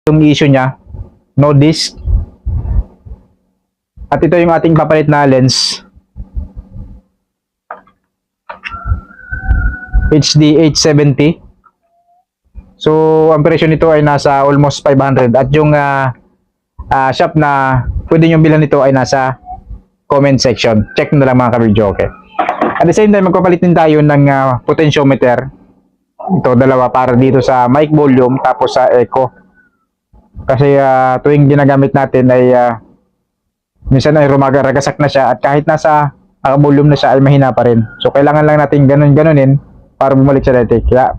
yung issue niya, no disc. At ito yung ating papalit na lens, HD 870. So ang presyo nito ay nasa almost 500 at yung shop na pwede nyo bilhan nito ay nasa comment section. Check na lang mga kabidyo, okay? At the same time, magpapalit din tayo ng potentiometer. Ito, dalawa, para dito sa mic volume tapos sa echo. Kasi tuwing ginagamit natin ay minsan ay rumagaragasak na siya at kahit nasa volume na siya ay mahina pa rin. So kailangan lang natin ganunin para bumalik sa dati. Kaya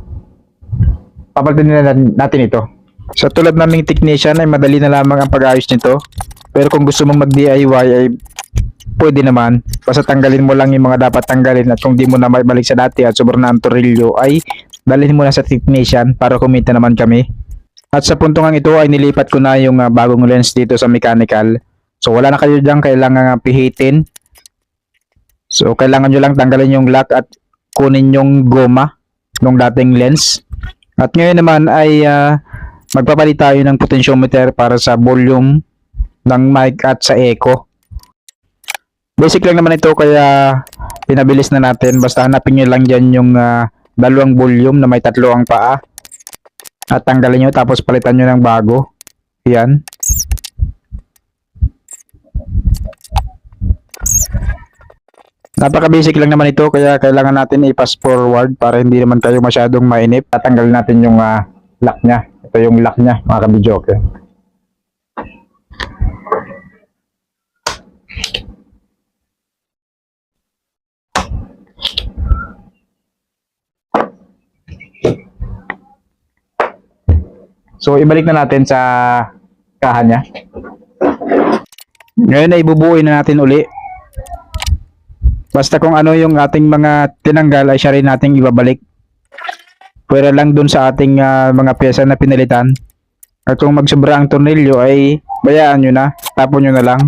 papalitin na natin ito. Sa tulad naming technician ay madali na lamang ang pag-ayos nito. Pero kung gusto mong mag-DIY ay pwede naman. Basta tanggalin mo lang yung mga dapat tanggalin at kung di mo na maibalik sa dati at sobrang na ang tornilyo ay dalhin mo na sa technician para kumita naman kami. At sa puntungang ito ay nilipat ko na yung bagong lens dito sa mechanical. So wala na kayo dyan kailangan pihitin. So kailangan nyo lang tanggalin yung lock at kunin yung goma ng dating lens. At ngayon naman ay magpapalit tayo ng potentiometer para sa volume ng mic at sa echo. Basic lang naman ito kaya pinabilis na natin. Basta hanapin nyo lang dyan yung dalawang volume na may tatlo ang paa. At tanggalin nyo tapos palitan nyo ng bago. Yan. Napaka-basic lang naman ito kaya kailangan natin i-fast forward para hindi naman kayo masyadong mainip. Tatanggalin natin yung lock nya. Ito yung lock nya mga kabidyo, okay? So ibalik na natin sa kahan nya. Ngayon ay bubuuin na natin uli. Basta kung ano yung ating mga tinanggal ay siya rin nating ibabalik. Pwera lang dun sa ating mga pyesa na pinalitan. At kung magsobra ang tornilyo ay bayaan nyo na. Tapon nyo na lang.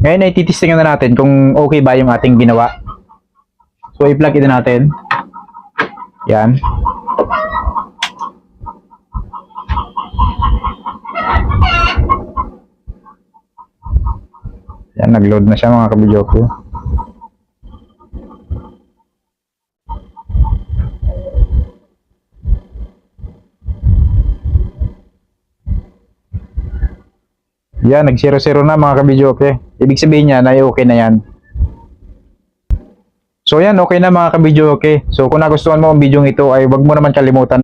Ngayon ay titistingnan na natin kung okay ba yung ating ginawa. So i-plug ito natin. Yan. Yan, nag-load na siya mga kabidyo ko. Yan, nag-0-0 na mga kabidyo, okay? Ibig sabihin niya na okay na yan. So yan, okay na mga kabidyo, okay? So kung nagustuhan mo ang video ito ay wag mo naman kalimutan